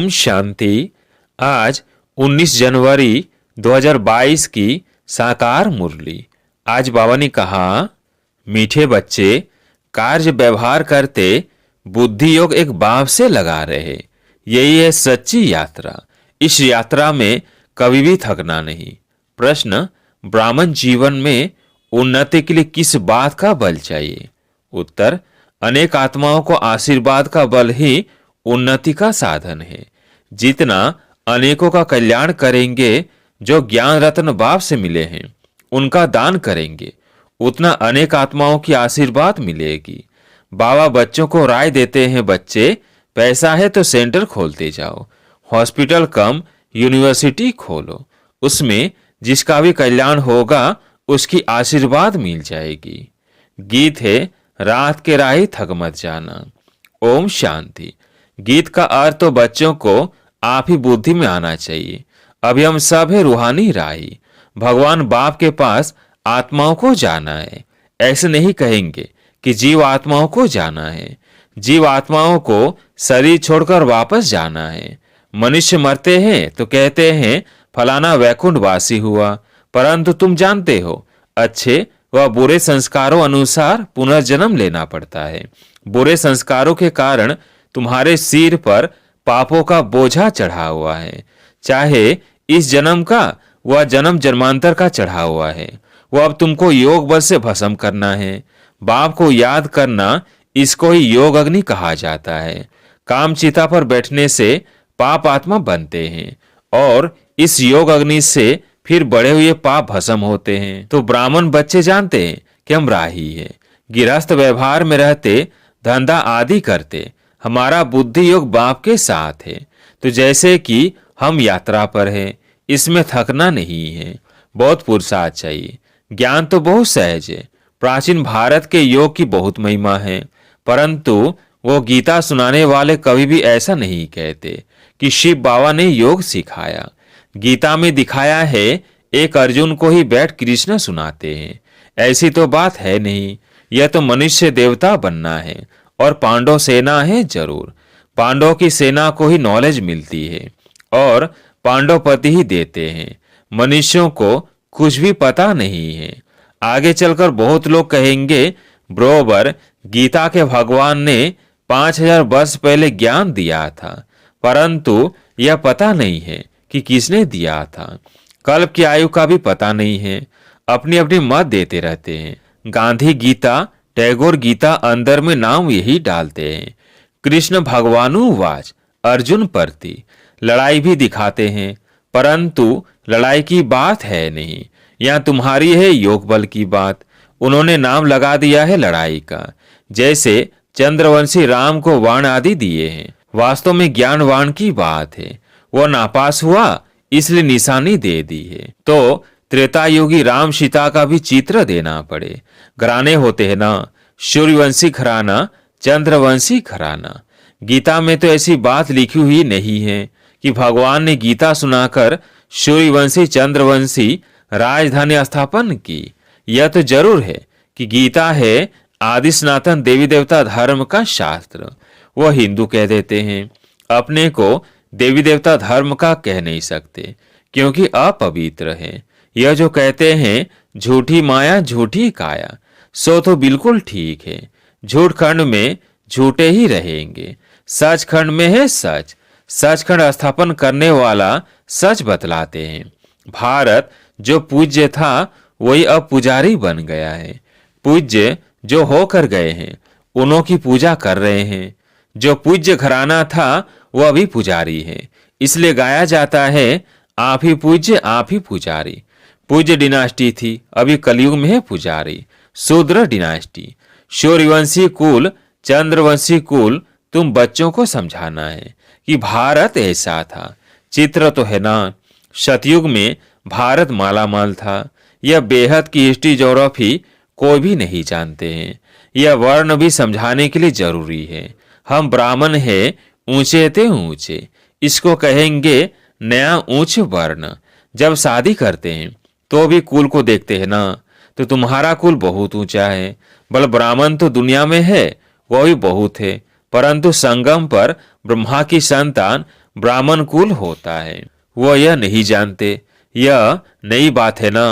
ओम शांति। आज 19 जनवरी 2022 की साकार मुरली। आज बाबा ने कहा, मीठे बच्चे कार्य व्यवहार करते बुद्धि योग एक बाप से लगा रहे। यही है सच्ची यात्रा। इस यात्रा में कभी भी थकना नहीं। प्रश्न, ब्राह्मण जीवन में उन्नति के लिए किस बात का बल चाहिए? उत्तर, अनेक आत्माओं को आशीर्वाद का बल ही उन्नति का साधन है। जितना अनेकों का कल्याण करेंगे, जो ज्ञान रत्न बाप से मिले हैं उनका दान करेंगे, उतना अनेक आत्माओं की आशीर्वाद मिलेगी। बाबा बच्चों को राय देते हैं, बच्चे पैसा है तो सेंटर खोलते जाओ, हॉस्पिटल कम यूनिवर्सिटी खोलो, उसमें जिसका भी कल्याण होगा उसकी आशीर्वाद मिल जाएगी। गीत है, रात के राही थक मत जाना। ओम शांति। गीत का अर्थ तो बच्चों को आप ही बुद्धि में आना चाहिए। अभी हम सब है रूहानी राही। भगवान बाप के पास आत्माओं को जाना है। ऐसे नहीं कहेंगे कि जीव आत्माओं को जाना है। जीव आत्माओं को शरीर छोड़कर वापस जाना है। मनुष्य मरते हैं तो कहते हैं फलाना वैकुंठ वासी हुआ, परंतु तुम जानते हो अच्छे व बुरे संस्कारों अनुसार पुनर्जन्म लेना पड़ता है। बुरे संस्कारों के कारण तुम्हारे सिर पर पापों का बोझा चढ़ा हुआ है। चाहे इस जन्म का वह जन्म जन्मांतर का चढ़ा हुआ है, वह अब तुमको योग बल से भस्म करना है। बाप को याद करना, इसको ही योग अग्नि कहा जाता है। काम चिता पर बैठने से पाप आत्मा बनते हैं और इस योग अग्नि से फिर बढ़े हुए पाप भस्म होते हैं। तो ब्राह्मण बच्चे जानते हैं कि हम राही हैं। गृहस्थ व्यवहार में रहते, धंधा आदि करते, हमारा बुद्धि योग बाप के साथ है। तो जैसे कि हम यात्रा पर हैं, इसमें थकना नहीं है। बहुत पुरुषार्थ चाहिए। ज्ञान तो बहुत सहज है। प्राचीन भारत के योग की बहुत महिमा है, परंतु वो गीता सुनाने वाले कभी भी ऐसा नहीं कहते कि शिव बाबा ने योग सिखाया। गीता में दिखाया है एक अर्जुन को ही बैठ कृष्ण सुनाते हैं। ऐसी तो बात है नहीं। यह तो मनुष्य देवता बनना है और पांडव सेना है जरूर। पांडव की सेना को ही नॉलेज मिलती है और पांडवपति ही देते हैं। मनुष्यों को कुछ भी पता नहीं है। आगे चलकर बहुत लोग कहेंगे, बरोबर गीता के भगवान ने 5000 वर्ष पहले ज्ञान दिया था, परंतु यह पता नहीं है कि किसने दिया था। कल्प की आयु का भी पता नहीं है। अपनी अपनी मत देते रहते हैं। गांधी गीता, टैगोर गीता, अंदर में नाम यही डालते हैं। कृष्ण भगवानुवाच अर्जुन प्रति। लड़ाई भी दिखाते हैं, परंतु लड़ाई की बात है नहीं। यहाँ तुम्हारी है योग बल की बात। उन्होंने नाम लगा दिया है लड़ाई का। जैसे चंद्रवंशी राम को वाण आदि दिए हैं, वास्तव में ज्ञान वाण की बात है। वो नापास हुआ इसलिए निशानी दे दी है। तो त्रेता युगी राम सीता का भी चित्र देना पड़े। घराने होते हैं ना, सूर्यवंशी घराना, चंद्रवंशी घराना। गीता में तो ऐसी बात लिखी हुई नहीं है कि भगवान ने गीता सुनाकर सूर्यवंशी चंद्रवंशी राजधानी स्थापन की। यह तो जरूर है कि गीता है आदि सनातन देवी देवता धर्म का शास्त्र। वह हिंदू कह देते हैं, अपने को देवी देवता धर्म का कह नहीं सकते क्योंकि अपवित्र है। यह जो कहते हैं झूठी माया झूठी काया, सो तो बिल्कुल ठीक है। झूठ खंड में झूठे ही रहेंगे, सच खंड में है सच। सचखंड स्थापन करने वाला सच बतलाते हैं। भारत जो पूज्य था वही अब पुजारी बन गया है। पूज्य जो होकर गए हैं उन्हों की पूजा कर रहे हैं। जो पूज्य घराना था वह अभी पुजारी है। इसलिए गाया जाता है, आप ही पूज्य आप ही पुजारी। पूज्य डिनास्टी थी, अभी कलयुग में है पुजारी। शूद्र डिनास्टी, सूर्यवंशी कुल, चंद्रवंशी कुल। तुम बच्चों को समझाना है कि भारत ऐसा था। चित्र तो है ना, सतयुग में भारत मालामाल था। यह बेहद की हिस्ट्री ज्योग्राफी कोई भी नहीं जानते हैं। यह वर्ण भी समझाने के लिए जरूरी है। हम ब्राह्मण हैं, ऊंचे थे ऊंचे, इसको कहेंगे नया ऊंच वर्ण। जब शादी करते हैं तो भी कुल को देखते हैं ना, तो तुम्हारा कुल बहुत ऊंचा है। बल ब्राह्मण तो दुनिया में है, वह भी बहुत है, परंतु संगम पर ब्रह्मा की संतान ब्राह्मण कुल होता है। वो यह नहीं जानते। यह नई बात है ना।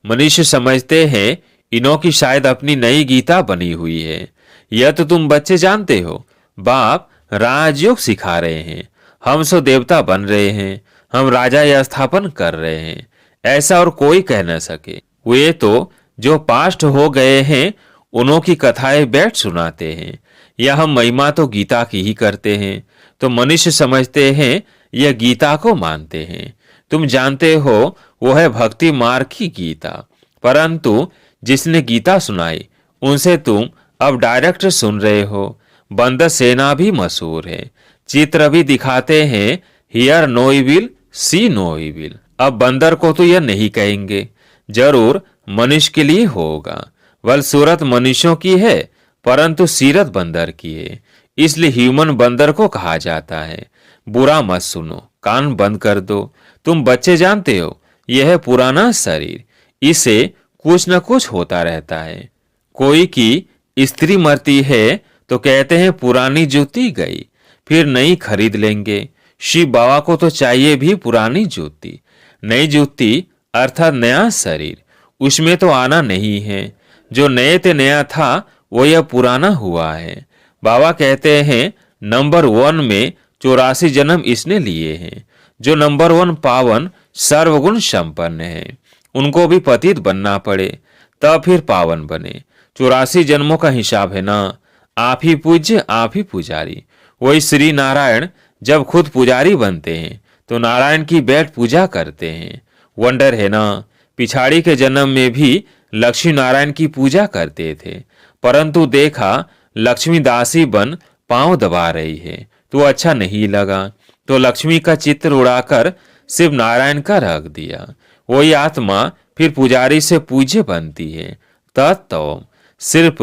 मनुष्य समझते हैं इनों की शायद अपनी नई गीता बनी हुई है। यह तो तुम बच्चे जानते हो। बाप राजयोग सिखा रहे हैं। हम सो देवता बन रहे हैं। हम राजा या स्थापन कर रहे हैं। ऐसा और कोई कह न सके। वे तो जो पास्ट हो गए हैं उन्हों की कथाएं बैठ सुनाते हैं। या हम महिमा तो गीता की ही करते हैं। तो मनुष्य समझते हैं यह गीता को मानते हैं। तुम जानते हो वो है भक्ति मार्ग की गीता। परंतु जिसने गीता सुनाई उनसे तुम अब डायरेक्ट सुन रहे हो। बंदर सेना भी मशहूर है। चित्र भी दिखाते हैं, hear no evil see no evil. अब बंदर को तो यह नहीं कहेंगे, जरूर मनुष्य के लिए होगा। वल सूरत मनुष्यों की है परंतु सीरत बंदर की है, इसलिए ह्यूमन बंदर को कहा जाता है। बुरा मत सुनो, कान बंद कर दो। तुम बच्चे जानते हो यह है पुराना शरीर, इसे कुछ न कुछ होता रहता है। कोई की स्त्री मरती है तो कहते हैं पुरानी जूती गई, फिर नई खरीद लेंगे। शिव बाबा को तो चाहिए भी पुरानी जूती। नई जूती अर्थात नया शरीर, उसमें तो आना नहीं है। जो नए ते नया था वो यह पुराना हुआ है। बाबा कहते हैं नंबर 1 में 84 जन्म इसने लिए हैं। जो नंबर 1 पावन सर्वगुण संपन्न है, उनको भी पतित बनना पड़े तब फिर पावन बने। 84 जन्मों का हिसाब है ना। आप ही पूज्य, आप ही पुजारी। वही श्री नारायण जब खुद पुजारी बनते हैं तो नारायण की बैठ पूजा करते हैं। वंडर है ना। पिछाड़ी के जन्म में भी लक्ष्मी नारायण की पूजा करते थे, परंतु देखा लक्ष्मी दासी बन पांव दबा रही है तो अच्छा नहीं लगा, तो लक्ष्मी का चित्र उड़ाकर शिव नारायण का रख दिया। वही आत्मा फिर पुजारी से पूज्य बनती है। तत्व सिर्फ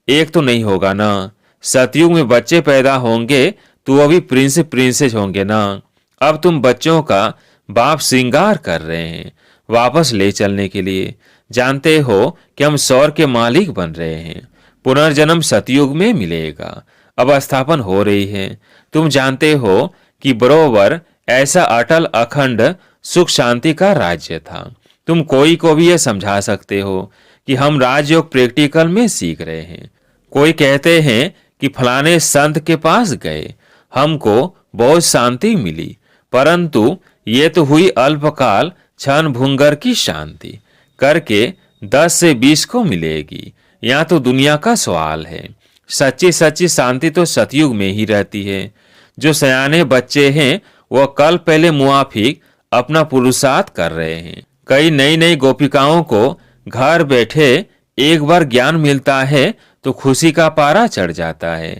एक तो नहीं होगा ना। सतयुग में बच्चे पैदा होंगे तो वो भी प्रिंस प्रिंसेस होंगे ना। अब तुम बच्चों का बाप श्रृंगार कर रहे हैं वापस ले चलने के लिए। जानते हो कि हम सौर के मालिक बन रहे हैं। पुनर्जन्म सतयुग में मिलेगा। अब स्थापन हो रही है। तुम जानते हो कि बरोबर ऐसा अटल अखंड सुख शांति का राज्य था। तुम कोई को भी यह समझा सकते हो कि हम राजयोग प्रैक्टिकल में सीख रहे हैं। कोई कहते हैं कि फलाने संत के पास गए, हमको बहुत शांति मिली, परंतु ये तो हुई अल्पकाल क्षण भंगुर की शांति, करके 10 से 20 को मिलेगी। यहाँ तो दुनिया का सवाल है। सच्ची सच्ची शांति तो सतयुग में ही रहती है। जो सयाने बच्चे हैं वह कल पहले मुआफिक अपना पुरुषार्थ कर रहे हैं। कई नई नई गोपिकाओं को घर बैठे एक बार ज्ञान मिलता है तो खुशी का पारा चढ़ जाता है।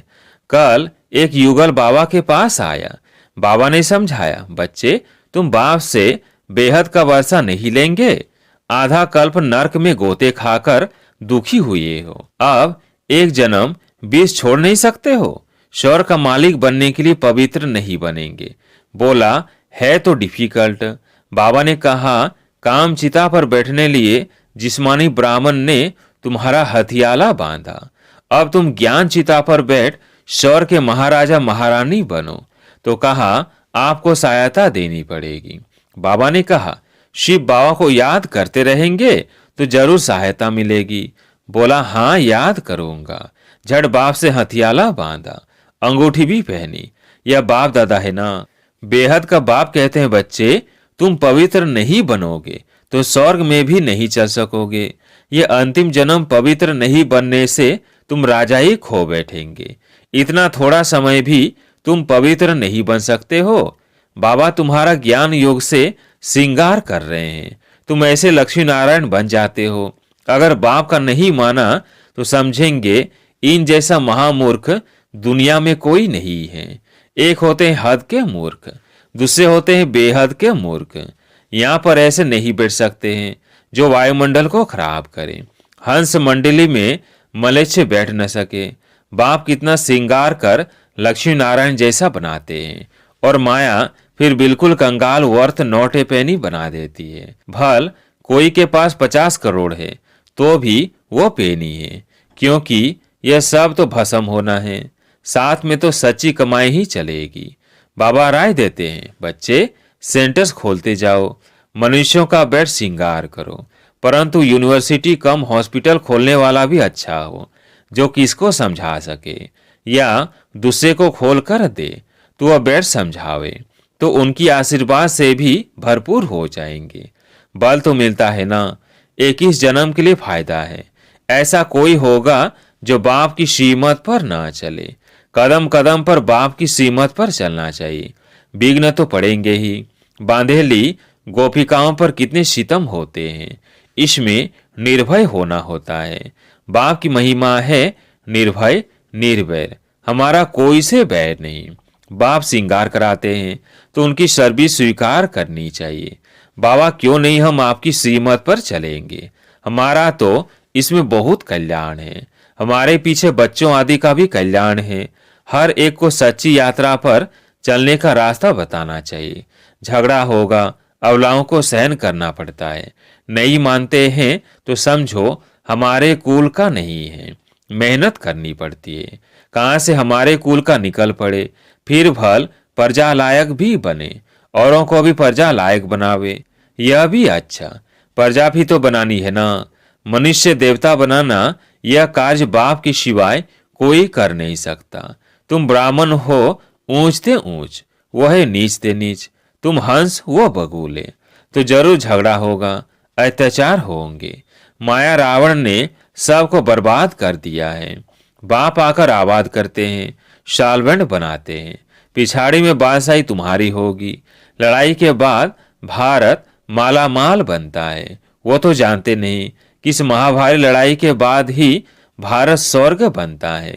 कल एक युगल बाबा के पास आया। बाबा ने समझाया, बच्चे तुम बाप से बेहद का वर्षा नहीं लेंगे। आधा कल्प नरक में गोते खाकर दुखी हुए हो, अब एक जन्म 20 छोड़ नहीं सकते हो। स्वर्ग का मालिक बनने के लिए पवित्र नहीं बनेंगे। बोला है तो डिफिकल्ट। बाबा ने कहा काम चिता पर बैठने लिए जिस्मानी ब्राह्मण ने तुम्हारा हथियाला बांधा। अब तुम ज्ञान चिता पर बैठ स्वर्ग के महाराजा महारानी बनो। तो कहा आपको सहायता देनी पड़ेगी। बाबा ने कहा शिव बाबा को याद करते रहेंगे तो जरूर सहायता मिलेगी। बोला हाँ याद करूंगा। झट बाप से हथियाला बांधा, अंगूठी भी पहनी। यह बाप दादा है ना। बेहद का बाप कहते हैं बच्चे तुम पवित्र नहीं बनोगे तो स्वर्ग में भी नहीं चल सकोगे। ये अंतिम जन्म पवित्र नहीं बनने से तुम राजा ही खो बैठेंगे। इतना थोड़ा समय भी तुम पवित्र नहीं बन सकते हो। बाबा तुम्हारा ज्ञान योग से श्रृंगार कर रहे हैं। तुम ऐसे लक्ष्मी नारायण बन जाते हो। अगर बाप का नहीं माना तो समझेंगे इन जैसा महामूर्ख दुनिया में कोई नहीं है। एक होते हैं हद के मूर्ख, दूसरे होते हैं बेहद के मूर्ख। यहाँ पर ऐसे नहीं बैठ सकते हैं जो वायुमंडल को खराब करें। हंस मंडली में मलेच्छ बैठ न सके। बाप कितना श्रृंगार कर लक्ष्मी नारायण जैसा बनाते हैं और माया फिर बिल्कुल कंगाल वर्थ नोटे पैनी बना देती है। भल कोई के पास 50 करोड़ है तो भी वो पेनी है, क्योंकि यह सब तो भस्म होना है। साथ में तो सच्ची कमाई ही चलेगी। बाबा राय देते हैं, बच्चे सेंटर्स खोलते जाओ, मनुष्यों का बेड श्रृंगार करो, परंतु यूनिवर्सिटी कम हॉस्पिटल खोलने वाला भी अच्छा हो, जो किसको समझा सके या दूसरे को खोल कर दे तो वह बेड समझावे, तो उनकी आशीर्वाद से भी भरपूर हो जाएंगे। बल तो मिलता है ना, 21 जन्म के लिए फायदा है। ऐसा कोई होगा जो बाप की श्रीमत पर ना चले। कदम कदम पर बाप की श्रीमत पर चलना चाहिए। विघ्न तो पड़ेंगे ही। बांधेली गोपिकाओं पर कितने सितम होते हैं, इसमें निर्भय होना होता है। बाप की महिमा है निर्भय निर्वैर, हमारा कोई से बैर नहीं। बाप श्रृंगार कराते हैं तो उनकी सर्विस स्वीकार करनी चाहिए। बाबा क्यों नहीं हम आपकी श्रीमत पर चलेंगे, हमारा तो इसमें बहुत कल्याण है। हमारे पीछे बच्चों आदि का भी कल्याण है। हर एक को सच्ची यात्रा पर चलने का रास्ता बताना चाहिए। झगड़ा होगा, अवलाओं को सहन करना पड़ता है। नहीं मानते हैं तो समझो हमारे कुल का नहीं है। मेहनत करनी पड़ती है, कहाँ से हमारे कुल का निकल पड़े, फिर भल प्रजा लायक भी बने, औरों को भी प्रजा लायक बनावे, यह भी अच्छा। प्रजा भी तो बनानी है ना। मनुष्य देवता बनाना यह कार्य बाप के सिवाय कोई कर नहीं सकता। तुम ब्राह्मण हो ऊंचते ऊंच, वह है नीचते नीच। तुम हंस वो बगुले, तो जरूर झगड़ा होगा, अत्याचार होंगे। माया रावण ने सबको बर्बाद कर दिया है। बाप आकर आबाद करते हैं, शालबंड बनाते हैं। पिछाड़ी में बादशाही तुम्हारी होगी। लड़ाई के बाद भारत मालामाल बनता है। वो तो जानते नहीं कि इस महाभारी लड़ाई के बाद ही भारत स्वर्ग बनता है।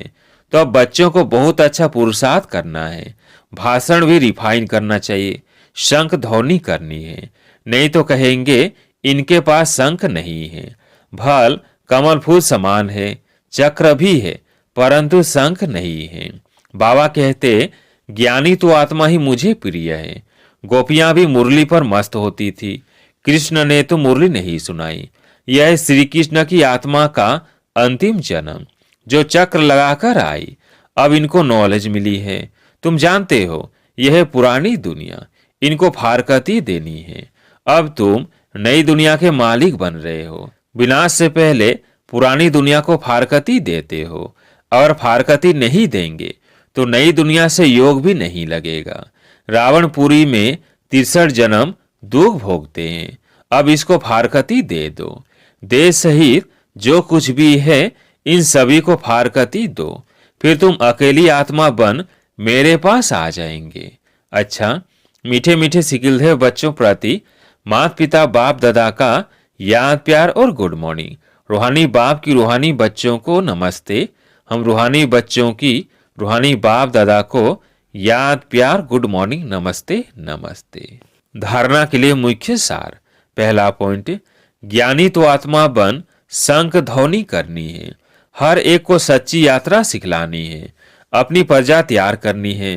तो अब बच्चों को बहुत अच्छा पुरुषार्थ करना है। भाषण भी रिफाइन करना चाहिए, शंख ध्वनि करनी है, नहीं तो कहेंगे इनके पास शंख नहीं है। भल कमल फूल समान है, चक्र भी है, परंतु शंख नहीं है। बाबा कहते ज्ञानी तो आत्मा ही मुझे प्रिय है। गोपियां भी मुरली पर मस्त होती थी, कृष्ण ने तो मुरली नहीं सुनाई। यह श्री कृष्ण की आत्मा का अंतिम जन्म, जो चक्र लगाकर आई। अब इनको नॉलेज मिली है। तुम जानते हो यह पुरानी दुनिया, इनको फारकती देनी है। अब तुम नई दुनिया के मालिक बन रहे हो। विनाश से पहले पुरानी दुनिया को फारकती देते हो। और फारकती नहीं देंगे तो नई दुनिया से योग भी नहीं लगेगा। रावणपुरी में 63 जन्म दुख भोगते हैं। अब इसको फारकती दे दो। देश सहित जो कुछ भी है इन सभी को फारकती दो, फिर तुम अकेली आत्मा बन मेरे पास आ जाएंगे। अच्छा, मीठे मीठे सिकिलदेव बच्चों प्रति माता पिता बाप दादा का याद प्यार और गुड मॉर्निंग। रूहानी बाप की रूहानी बच्चों को नमस्ते। हम रूहानी बच्चों की रूहानी बाप दादा को याद प्यार गुड मॉर्निंग नमस्ते नमस्ते। धारणा के लिए मुख्य सार। पहला पॉइंट, ज्ञानी तो आत्मा बन शंख ध्वनि करनी है। हर एक को सच्ची यात्रा सिखलानी है, अपनी प्रजा तैयार करनी है।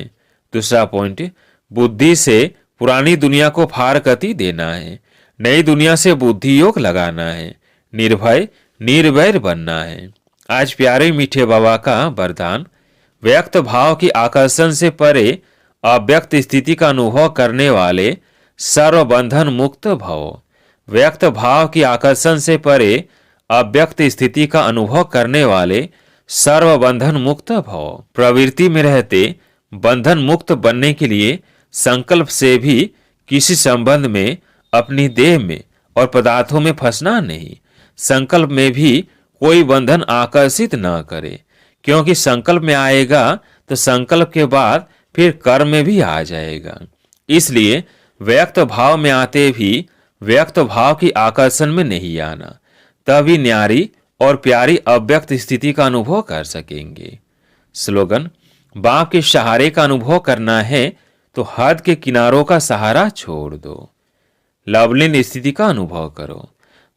दूसरा पॉइंट, बुद्धि से पुरानी दुनिया को फारकती देना है, नई दुनिया से बुद्धि योग लगाना है, निर्भय निर्वैर बनना है। आज प्यारे मीठे बाबा का वरदान, व्यक्त भाव की आकर्षण से परे अव्यक्त स्थिति का अनुभव करने वाले सर्वबंधन मुक्त भव। व्यक्त भाव की आकर्षण से परे अव्यक्त स्थिति का अनुभव करने वाले सर्वबंधन मुक्त भव। प्रवृत्ति में रहते बंधन मुक्त बनने के लिए संकल्प से भी किसी संबंध में, अपनी देह में और पदार्थों में फंसना नहीं। संकल्प में भी कोई बंधन आकर्षित न करे, क्योंकि संकल्प में आएगा तो संकल्प के बाद फिर कर्म में भी आ जाएगा। इसलिए व्यक्त भाव में आते भी व्यक्त भाव की आकर्षण में नहीं आना, तभी न्यारी और प्यारी अव्यक्त स्थिति का अनुभव कर सकेंगे। स्लोगन, बाप के सहारे का अनुभव करना है तो हद के किनारों का सहारा छोड़ दो। लवलीन स्थिति का अनुभव करो।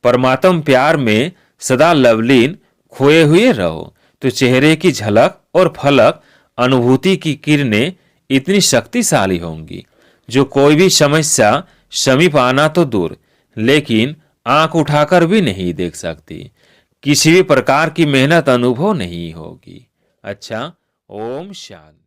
परमात्म प्यार में सदा लवलीन खोए हुए रहो तो चेहरे की झलक और फलक अनुभूति की किरणें इतनी शक्तिशाली होंगी जो कोई भी समस्या समीप आना तो दूर, लेकिन आंख उठाकर भी नहीं देख सकती। किसी भी प्रकार की मेहनत अनुभव नहीं होगी। अच्छा, ओम शांति।